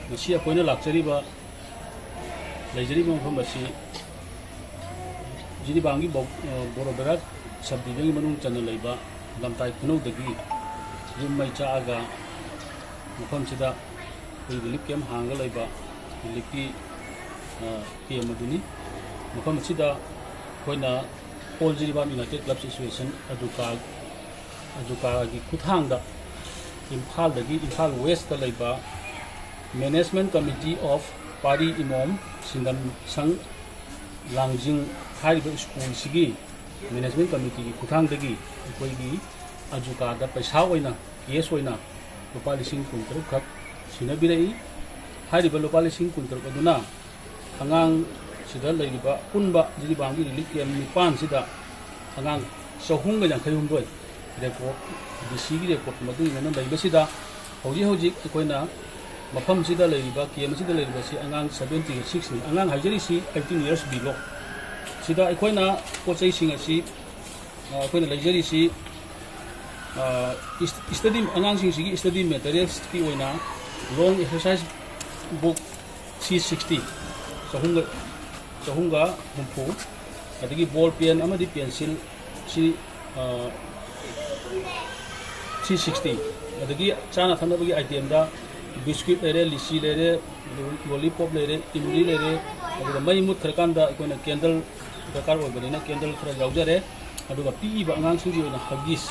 ngasi akoina lakchariba leijariba mafam asi jiribangi Borobera subdivision manung chana leiba lamtai khunodagi yumai chaaga mafam sida relief camp hanga leiba relief ki camp aduni mafam sida koina all jiriba United Club Association ajuka gi kuthangda Imphal West da leiba Management Committee of Pari Imom Singam Sang Langjing Hariba School Sigi Management Committee Kuthang Dagi Koigi Ajuka da Paisa Oina Yes Oina Lupa Lising Kuntar Kap Sinabirei Hariba Lupa Lising Kuntar Kaduna Hangang Sida Leiba Punba Jiribangi Relief Camp Nipan Sida Hangang Sahunga Yang Kayumdoi Report DC report madu ina leiba sida hojik akoina mafam sida leiba kem sida leiba si angang 76 ni angang haijari si 18 years below sida akoina pochai sing asi akoina leijari si study angang sing sigi study materials ki oina long exercise book C60 sahunga humpu adigi ball pen amadi pencil si C60 adagi chana thana bagi item da biscuit lere lisi lere lollipop lere imli lere aduga mai mut kharkan da koina candle dakar oibani candle khara yaujare aduga pi ba angang singi oina hagis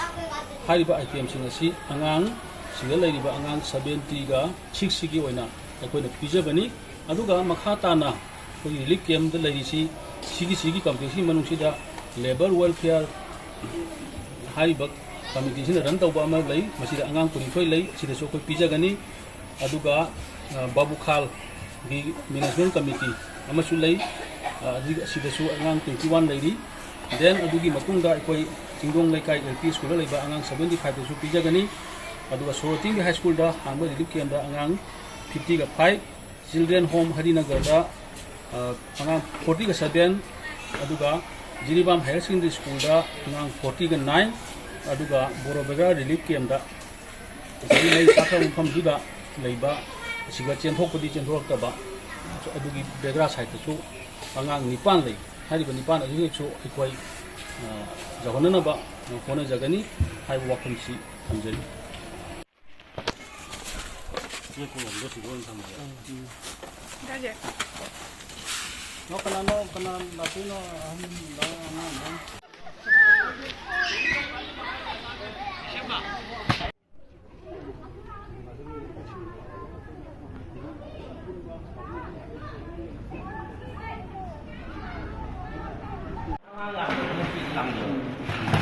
hariba item sing asi angang singa leiriba angang 70 ga 60 gi oina koina pijabani aduga makha tana koi relief camp da leirisi sigi competition manungsida labor welfare hariba Committee run tauba ama lei masida angang kurithoi lei sida so koi pijagani aduga Babu Khal gi management committee amasu lei sida so angang 21 leiri then adugi matungda koi Jingdong Laikai LP school leiba angang 75 so pijagani aduga Soroting high school da hangba relief camp da angang 50 ga 5 children home Harinagar da angang 40 ga 7 aduga Jiribam higher secondary school da angang 40 ga 9 aduga Borobera relief camp da nei sakha mufam duda leiba siga chenthokpadi chenthortaba adugi begra side su angang nipan lei hariba nipan adu chu ikoi jahonana ba kona jagani haiba wakham si thamjari ye ko ndo si gon thamja gaje no kana latino na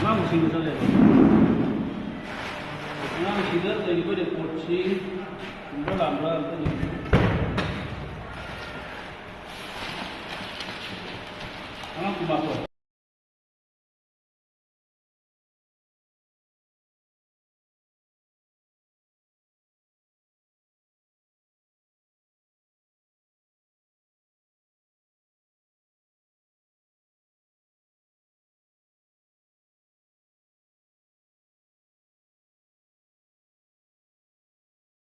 Ngang sing sa le. Ngang sing da le ko de pochi mo lam ra ta ni. Ngang ku ma ko.